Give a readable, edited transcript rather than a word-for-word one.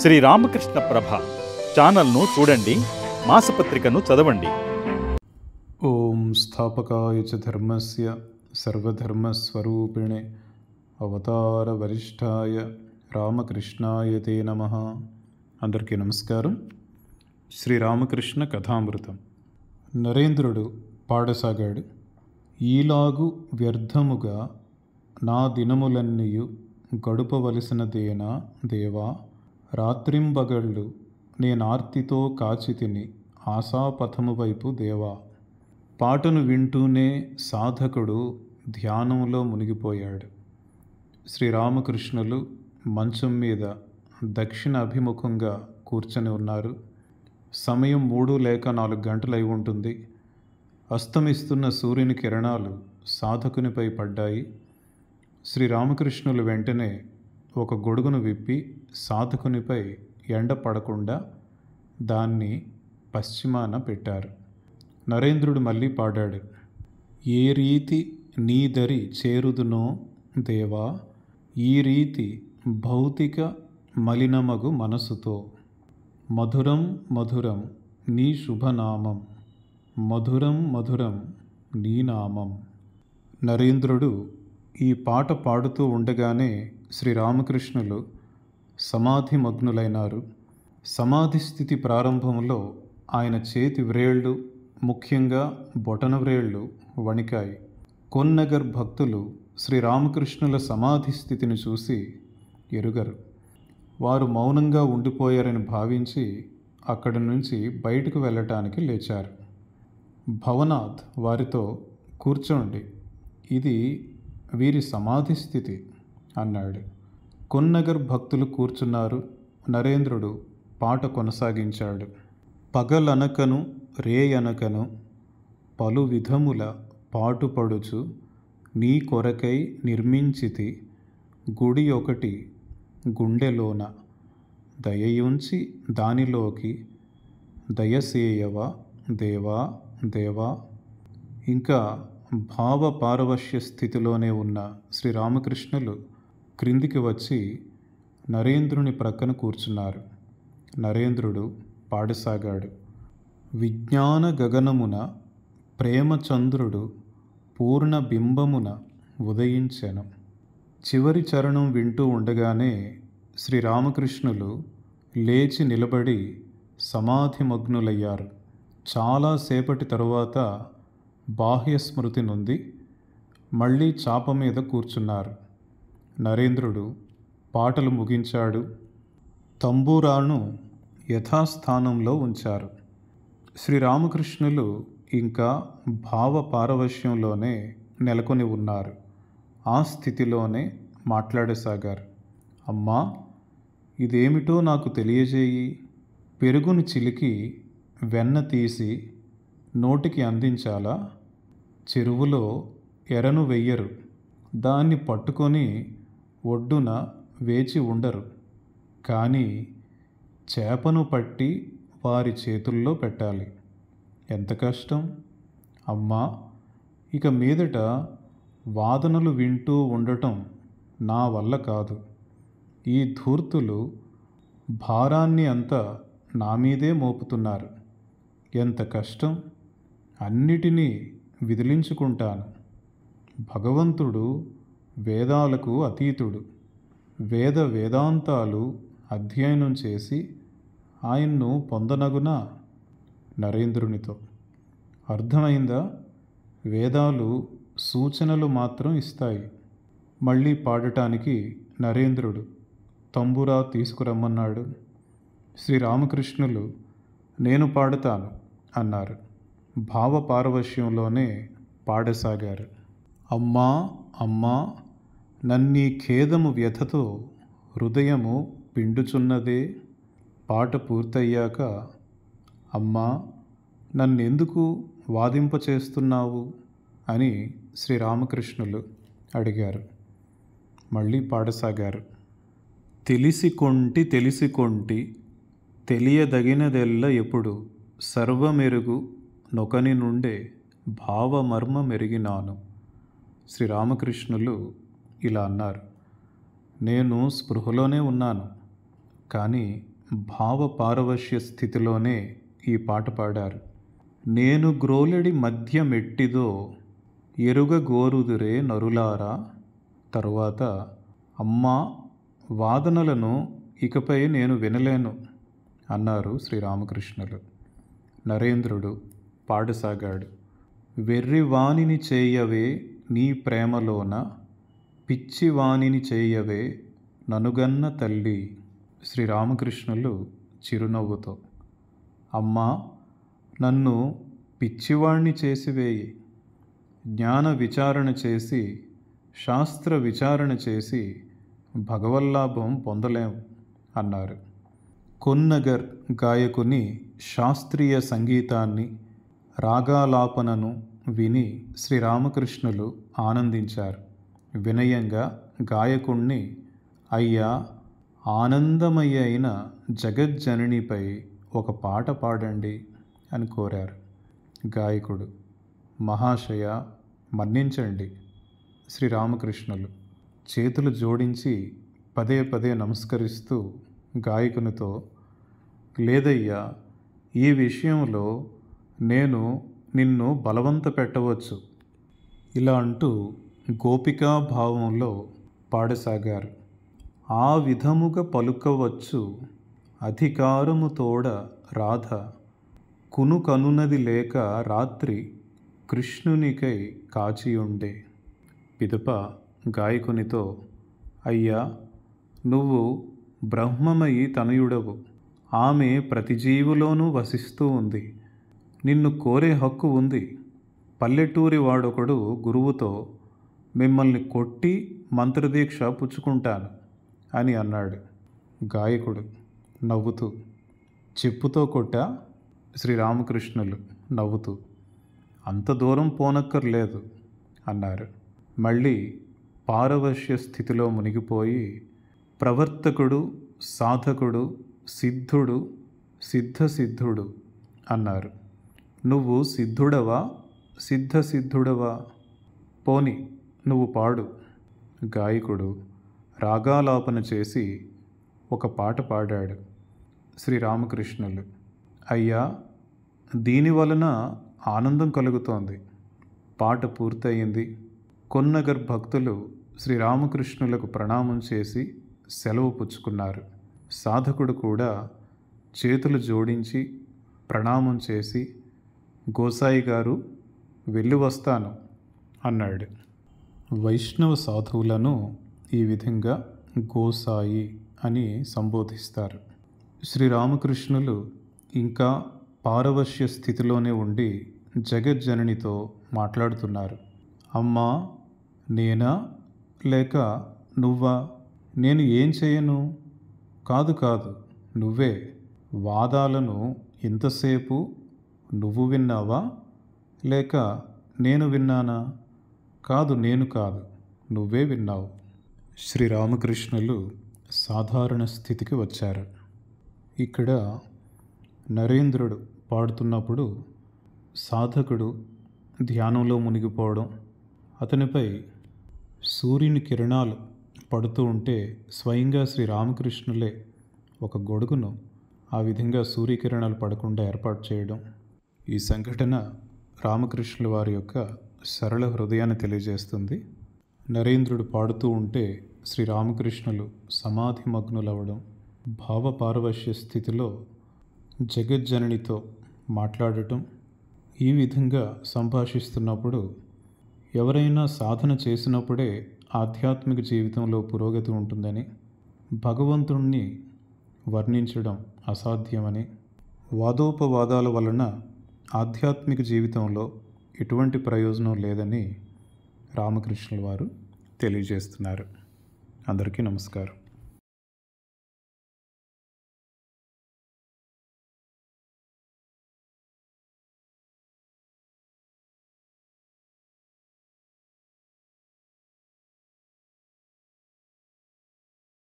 శ్రీ రామకృష్ణ ప్రభ ఛానల్ను చూడండి, మాసపత్రికను చదవండి. ఓం స్థాపకాయ చ ధర్మస్య సర్వధర్మస్వరూపిణే అవతార వరిష్ఠాయ రామకృష్ణాయ తే నమః. అందరికీ నమస్కారం. శ్రీరామకృష్ణ కథామృతం. నరేంద్రుడు పాడసాగాడు. ఈలాగు వ్యర్థముగా నా దినములన్నీయు గడుపవలసినదేనా దేవా, రాత్రింబగళ్ళు నేనార్తితో కాచితిని ఆశాపథము వైపు దేవా. పాటను వింటూనే సాధకుడు ధ్యానంలో మునిగిపోయాడు. శ్రీరామకృష్ణులు మంచం మీద దక్షిణ అభిముఖంగా కూర్చొని ఉన్నారు. సమయం 3 లేక 4 గంటలై ఉంటుంది. అస్తమిస్తున్న సూర్యుని కిరణాలు సాధకునిపై పడ్డాయి. శ్రీరామకృష్ణులు వెంటనే ఒక గొడుగును విప్పి సాధకునిపై ఎండ పడకుండా దాన్ని పశ్చిమాన పెట్టారు. నరేంద్రుడు మళ్ళీ పాడాడు. ఏ రీతి నీ దరి చేరుదునో దేవా, ఈ రీతి భౌతిక మలినమగు మనసుతో. మధురం మధురం నీ శుభనామం, మధురం మధురం నీ నామం. నరేంద్రుడు ఈ పాట పాడుతూ ఉండగానే శ్రీరామకృష్ణులు సమాధిమగ్నులైనారు. సమాధి స్థితి ప్రారంభంలో ఆయన చేతి వ్రేళ్ళు, ముఖ్యంగా బొటన వ్రేళ్ళు వణికాయి. కొన్నగర్ భక్తులు శ్రీరామకృష్ణుల సమాధి స్థితిని చూసి ఎరుగరు. వారు మౌనంగా ఉండిపోయారని భావించి అక్కడి నుంచి బయటకు వెళ్ళటానికి లేచారు. భవనాథ్ వారితో కూర్చోండి, ఇది వీరి సమాధి స్థితి అన్నాడు. కొన్నగర్ భక్తులు కూర్చున్నారు. నరేంద్రుడు పాట కొనసాగించాడు. పగలనకను రేయనకను పలు విధముల పాటుపడుచు నీ కొరకై నిర్మించితి గుడి ఒకటి గుండెలోన, దయయుంచి దానిలోకి దయసేయవా దేవా దేవా. ఇంకా భావ పారవశ్య స్థితిలోనే ఉన్న శ్రీరామకృష్ణులు క్రిందికి వచ్చి నరేంద్రుని ప్రక్కన కూర్చున్నారు. నరేంద్రుడు పాడసాగాడు. విజ్ఞాన గగనమున ప్రేమచంద్రుడు పూర్ణ బింబమున ఉదయించెను. చివరి చరణం వింటూ ఉండగానే శ్రీరామకృష్ణులు లేచి నిలబడి సమాధిమగ్నులయ్యారు. చాలాసేపటి తరువాత బాహ్య స్మృతి నుండి మళ్ళీ చాప మీద కూర్చున్నారు. నరేంద్రుడు పాటలు ముగించాడు. తంబూరాను యథాస్థానంలో ఉంచారు. శ్రీరామకృష్ణులు ఇంకా భావ పారవశ్యంలోనే నెలకొని ఉన్నారు. ఆ స్థితిలోనే మాట్లాడసాగారు. అమ్మా, ఇదేమిటో నాకు తెలియజేయి. పెరుగుని చిలికి వెన్న తీసి నోటికి అందించాలా? చెరువులో ఎరను వెయ్యరు, దాన్ని పట్టుకొని ఒడ్డున వేచి ఉండరు. కానీ చేపను పట్టి వారి చేతుల్లో పెట్టాలి. ఎంత కష్టం! అమ్మా, ఇక మీదట వాదనలు వింటూ ఉండటం నా వల్ల కాదు. ఈ ధూర్తులు భారాన్ని అంతా నా మీదే మోపుతున్నారు. ఎంత కష్టం! అన్నిటినీ విదిలించుకుంటాను. భగవంతుడు వేదాలకు అతీతుడు. వేదాంతాలు అధ్యయనం చేసి ఆయన్ను పొందనగునా? నరేంద్రునితో అర్థమైందా? వేదాలు సూచనలు మాత్రం ఇస్తాయి. మళ్ళీ పాడటానికి నరేంద్రుడు తంబురా తీసుకురమ్మన్నాడు. శ్రీరామకృష్ణులు నేను పాడుతాను అన్నారు. భావ పారవశ్యంలోనే పాడసాగారు. అమ్మా అమ్మా, నన్నీ ఖేదము వ్యథతో హృదయము పిండుచున్నదే. పాట పూర్తయ్యాక అమ్మా, నన్నెందుకు వాదింపచేస్తున్నావు అని శ్రీరామకృష్ణులు అడిగారు. మళ్ళీ పాడసాగారు. తెలిసికొంటి తెలియదగినదెల్ల ఎప్పుడు సర్వమెరుగు నొకని నుండే భావమర్మ మెరిగినాను. శ్రీరామకృష్ణులు ఇలా అన్నారు. నేను స్పృహలోనే ఉన్నాను, కానీ భావ పారవశ్య స్థితిలోనే ఈ పాట పాడారు. నేను గ్రోలెడి మధ్య మెట్టిదో ఎరుగ గోరుదురే నరులారా. తరువాత అమ్మా వాదనలను ఇకపై నేను వినలేను అన్నారు శ్రీరామకృష్ణులు. నరేంద్రుడు పాడసాగాడు. వెర్రివానిని చేయవే నీ ప్రేమలోన, పిచ్చివానిని చేయవే ననుగన్న తల్లి. శ్రీరామకృష్ణులు చిరునవ్వుతో, అమ్మా నన్ను పిచ్చివాణ్ణి చేసివేయి, జ్ఞాన విచారణ చేసి శాస్త్ర విచారణ చేసి భగవల్లాభం పొందలేం అన్నారు. కొన్నగర్ గాయకుని శాస్త్రీయ సంగీతాన్ని, రాగాలాపనను విని శ్రీరామకృష్ణులు ఆనందించారు. వినయంగా గాయకుణ్ణి, అయ్యా ఆనందమయ్య అయిన జగజ్జననిపై ఒక పాట పాడండి అని కోరారు. గాయకుడు, మహాశయ మన్నించండి. శ్రీరామకృష్ణులు చేతులు జోడించి పదే పదే నమస్కరిస్తూ గాయకునితో, లేదయ్యా, ఈ విషయంలో నేను నిన్ను బలవంత పెట్టవచ్చు ఇలా అంటూ గోపికా భావంలో పాడసాగారు. ఆ విధముగా పలుకవచ్చు అధికారము తోడ రాధ, కునుకనున్నది లేక రాత్రి కృష్ణునికై కాచియుండే. పిదప గాయకునితో, అయ్యా నువ్వు బ్రహ్మమయి తనయుడవు, ఆమె ప్రతి జీవులోనూ వసిస్తూ ఉంది, నిన్ను కోరే హక్కు ఉంది. పల్లెటూరి వాడొకడు గురువుతో మిమ్మల్ని కొట్టి మంత్రదీక్ష పుచ్చుకుంటాను అని అన్నాడు. గాయకుడు నవ్వుతూ, చెప్పుతో కొట్టా? శ్రీరామకృష్ణులు నవ్వుతూ, అంత దూరం పోనక్కర్లేదు అన్నారు. మళ్ళీ పారవశ్య స్థితిలో మునిగిపోయి, ప్రవర్తకుడు, సాధకుడు, సిద్ధుడు, సిద్ధసిద్ధుడు అన్నారు. నువ్వు సిద్ధుడవా సిద్ధసిద్ధుడవా? పోని నువ్వు పాడు. గాయకుడు రాగాలాపన చేసి ఒక పాట పాడాడు. శ్రీరామకృష్ణులు, అయ్యా దీనివలన ఆనందం కలుగుతోంది. పాట పూర్తయింది. కొన్నగర్ భక్తులు శ్రీరామకృష్ణులకు ప్రణామం చేసి సెలవు పుచ్చుకున్నారు. సాధకుడు కూడా చేతులు జోడించి ప్రణామం చేసి, గోసాయి గారు వెళ్ళి వస్తాను అన్నాడు. వైష్ణవ సాధువులను ఈ విధంగా గోసాయి అని సంబోధిస్తారు. శ్రీరామకృష్ణులు ఇంకా పారవశ్య స్థితిలోనే ఉండి జగజ్జననితో మాట్లాడుతున్నారు. అమ్మా నేనా లేక నువ్వా? నేను ఏం చేయను? కాదు కాదు నువ్వే. వాదాలను ఇంతసేపు నువ్వు విన్నావా లేక నేను విన్నానా? కాదు నేను కాదు, నువ్వే విన్నావు. శ్రీరామకృష్ణులు సాధారణ స్థితికి వచ్చారు. ఇక్కడ నరేంద్రుడు పాడుతున్నప్పుడు సాధకుడు ధ్యానంలో మునిగిపోవడం, అతనిపై సూర్యుని కిరణాలు పడుతూ ఉంటే స్వయంగా శ్రీరామకృష్ణులే ఒక గొడుగును ఆ విధంగా సూర్యకిరణాలు పడకుండా ఏర్పాటు చేయడం, ఈ సంఘటన రామకృష్ణుల వారి యొక్క సరళ హృదయాన్ని తెలియజేస్తుంది. నరేంద్రుడు పాడుతూ ఉంటే శ్రీరామకృష్ణులు సమాధిమగ్నులవ్వడం, భావపారవశ్య స్థితిలో జగజ్జననితో మాట్లాడటం, ఈ విధంగా సంభాషిస్తున్నప్పుడు ఎవరైనా సాధన చేసినప్పుడే ఆధ్యాత్మిక జీవితంలో పురోగతి ఉంటుందని, భగవంతుణ్ణి వర్ణించడం అసాధ్యమని, వాదోపవాదాల వలన ఆధ్యాత్మిక జీవితంలో ఎటువంటి ప్రయోజనం లేదని రామకృష్ణుల వారు తెలియజేస్తున్నారు. అందరికీ నమస్కారం.